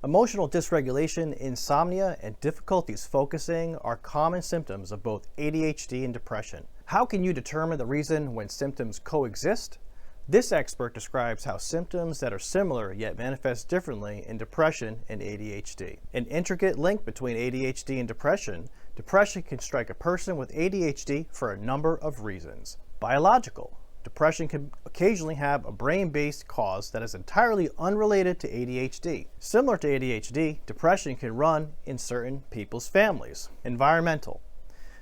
Emotional dysregulation, insomnia, and difficulties focusing are common symptoms of both ADHD and depression. How can you determine the reason when symptoms coexist? This expert describes how symptoms that are similar yet manifest differently in depression and ADHD. An intricate link between ADHD and depression. Depression can strike a person with ADHD for a number of reasons. Biological. Depression can occasionally have a brain-based cause that is entirely unrelated to ADHD. Similar to ADHD, depression can run in certain people's families. Environmental.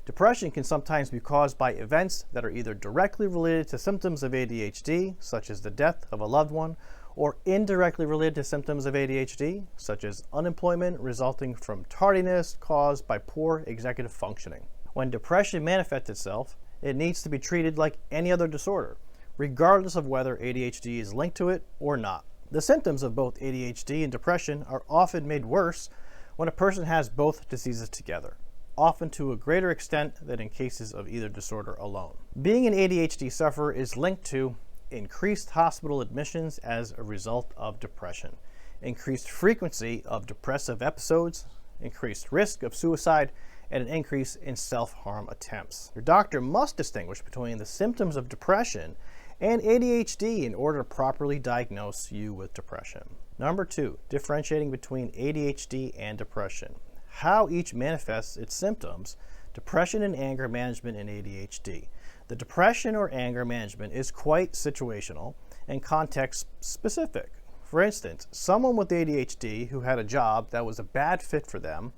Depression can sometimes be caused by events that are either directly related to symptoms of ADHD, such as the death of a loved one, or indirectly related to symptoms of ADHD, such as unemployment resulting from tardiness caused by poor executive functioning. When depression manifests itself, it needs to be treated like any other disorder, regardless of whether ADHD is linked to it or not. The symptoms of both ADHD and depression are often made worse when a person has both diseases together, often to a greater extent than in cases of either disorder alone. Being an ADHD sufferer is linked to increased hospital admissions as a result of depression, increased frequency of depressive episodes, increased risk of suicide, and an increase in self-harm attempts. Your doctor must distinguish between the symptoms of depression and ADHD in order to properly diagnose you with depression. Number 2, differentiating between ADHD and depression. How each manifests its symptoms, depression and anger management in ADHD. The depression or anger management is quite situational and context specific. For instance, someone with ADHD who had a job that was a bad fit for them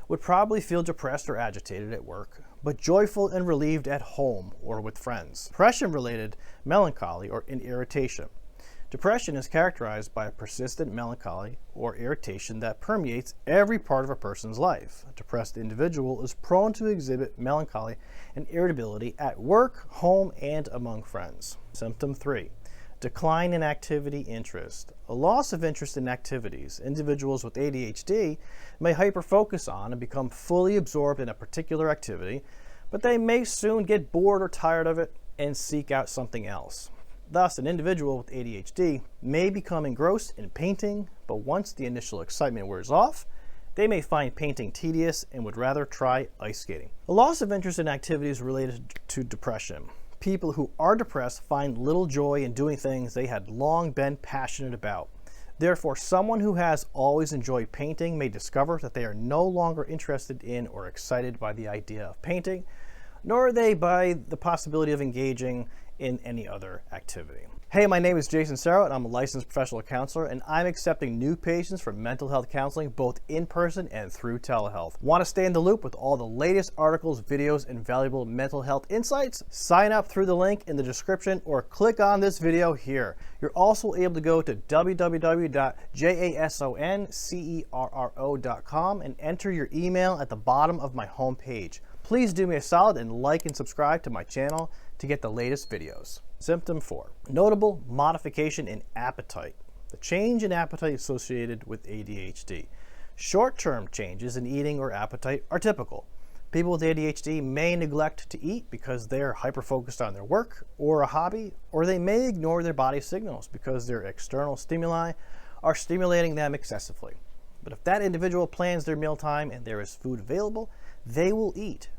would probably feel depressed or agitated at work, but joyful and relieved at home or with friends. Depression-related melancholy or irritation. Depression is characterized by a persistent melancholy or irritation that permeates every part of a person's life. A depressed individual is prone to exhibit melancholy and irritability at work, home, and among friends. Symptom 3. Decline in activity interest. A loss of interest in activities. Individuals with ADHD may hyper-focus on and become fully absorbed in a particular activity, but they may soon get bored or tired of it and seek out something else. Thus, an individual with ADHD may become engrossed in painting, but once the initial excitement wears off, they may find painting tedious and would rather try ice skating. A loss of interest in activities related to depression. People who are depressed find little joy in doing things they had long been passionate about. Therefore, someone who has always enjoyed painting may discover that they are no longer interested in or excited by the idea of painting, nor are they by the possibility of engaging in any other activity. Hey, my name is Jason Sarrow, and I'm a licensed professional counselor, and I'm accepting new patients for mental health counseling both in person and through telehealth. Want to stay in the loop with all the latest articles, videos, and valuable mental health insights? Sign up through the link in the description or click on this video here. You're also able to go to www.jasoncerro.com and enter your email at the bottom of my homepage. Please do me a solid and like and subscribe to my channel to get the latest videos. Symptom 4. Notable modification in appetite. The change in appetite associated with ADHD. Short-term changes in eating or appetite are typical. People with ADHD may neglect to eat because they are hyper-focused on their work or a hobby, or they may ignore their body signals because their external stimuli are stimulating them excessively. But if that individual plans their mealtime and there is food available, they will eat.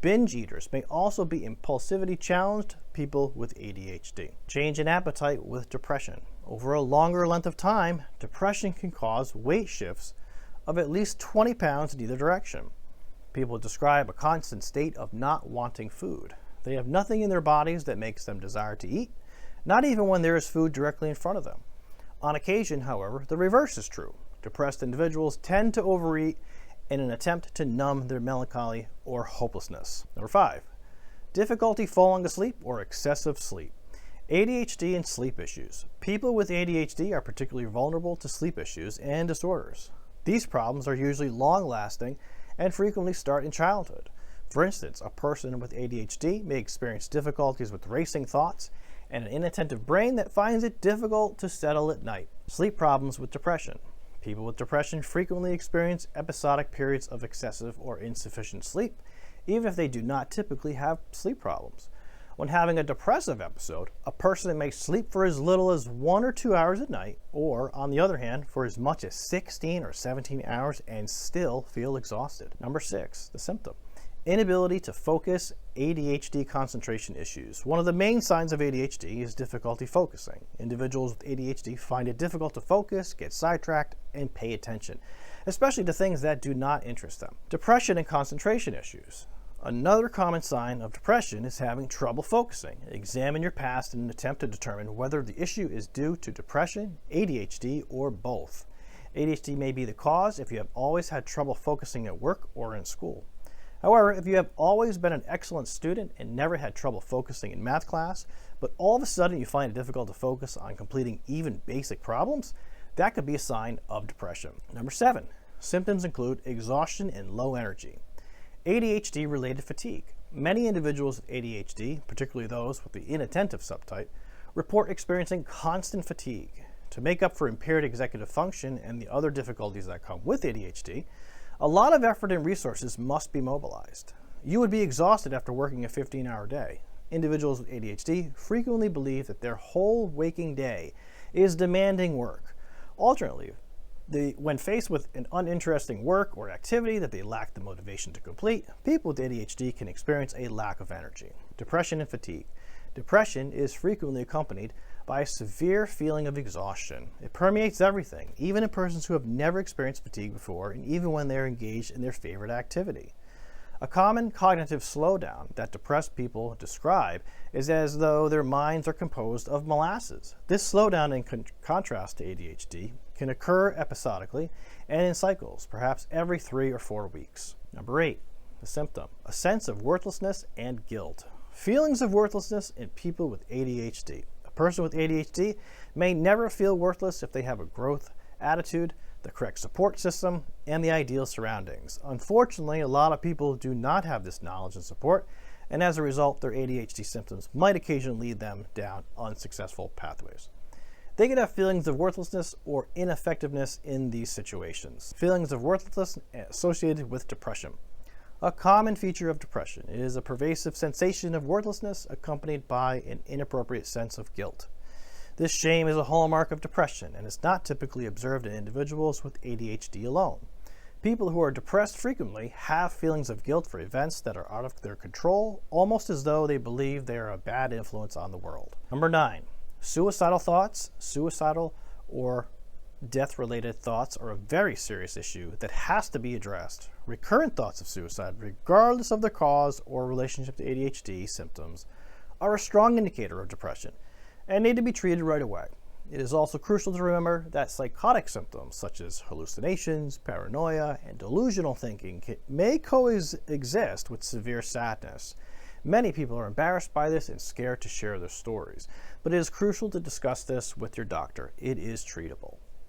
Binge eaters may also be impulsivity challenged people with ADHD. Change in appetite with depression. Over a longer length of time, depression can cause weight shifts of at least 20 pounds in either direction. People describe a constant state of not wanting food. They have nothing in their bodies that makes them desire to eat, not even when there is food directly in front of them. On occasion, however, the reverse is true. Depressed individuals tend to overeat in an attempt to numb their melancholy or hopelessness. Number 5, difficulty falling asleep or excessive sleep. ADHD and sleep issues. People with ADHD are particularly vulnerable to sleep issues and disorders. These problems are usually long-lasting and frequently start in childhood. For instance, a person with ADHD may experience difficulties with racing thoughts and an inattentive brain that finds it difficult to settle at night. Sleep problems with depression. People with depression frequently experience episodic periods of excessive or insufficient sleep, even if they do not typically have sleep problems. When having a depressive episode, a person may sleep for as little as 1 or 2 hours at night, or, on the other hand, for as much as 16 or 17 hours and still feel exhausted. Number 6, the symptom. Inability to focus, ADHD concentration issues. One of the main signs of ADHD is difficulty focusing. Individuals with ADHD find it difficult to focus, get sidetracked, and pay attention, especially to things that do not interest them. Depression and concentration issues. Another common sign of depression is having trouble focusing. Examine your past in an attempt to determine whether the issue is due to depression, ADHD, or both. ADHD may be the cause if you have always had trouble focusing at work or in school. However, if you have always been an excellent student and never had trouble focusing in math class, but all of a sudden you find it difficult to focus on completing even basic problems, that could be a sign of depression. Number 7, symptoms include exhaustion and low energy. ADHD-related fatigue. Many individuals with ADHD, particularly those with the inattentive subtype, report experiencing constant fatigue. To make up for impaired executive function and the other difficulties that come with ADHD, a lot of effort and resources must be mobilized. You would be exhausted after working a 15-hour day. Individuals with ADHD frequently believe that their whole waking day is demanding work. Alternately, when faced with an uninteresting work or activity that they lack the motivation to complete, people with ADHD can experience a lack of energy. Depression and fatigue. Depression is frequently accompanied by a severe feeling of exhaustion. It permeates everything, even in persons who have never experienced fatigue before, and even when they're engaged in their favorite activity. A common cognitive slowdown that depressed people describe is as though their minds are composed of molasses. This slowdown, in contrast to ADHD, can occur episodically and in cycles, perhaps every 3 or 4 weeks. Number 8, the symptom. A sense of worthlessness and guilt. Feelings of worthlessness in people with ADHD. A person with ADHD may never feel worthless if they have a growth attitude, the correct support system, and the ideal surroundings. Unfortunately, a lot of people do not have this knowledge and support, and as a result, their ADHD symptoms might occasionally lead them down unsuccessful pathways. They can have feelings of worthlessness or ineffectiveness in these situations. Feelings of worthlessness associated with depression. A common feature of depression is a pervasive sensation of worthlessness accompanied by an inappropriate sense of guilt. This shame is a hallmark of depression and is not typically observed in individuals with ADHD alone. People who are depressed frequently have feelings of guilt for events that are out of their control, almost as though they believe they are a bad influence on the world. Number 9, suicidal thoughts. Suicidal or death-related thoughts are a very serious issue that has to be addressed. Recurrent thoughts of suicide, regardless of their cause or relationship to ADHD symptoms, are a strong indicator of depression and need to be treated right away. It is also crucial to remember that psychotic symptoms such as hallucinations, paranoia, and delusional thinking may coexist with severe sadness. Many people are embarrassed by this and scared to share their stories, but it is crucial to discuss this with your doctor. It is treatable.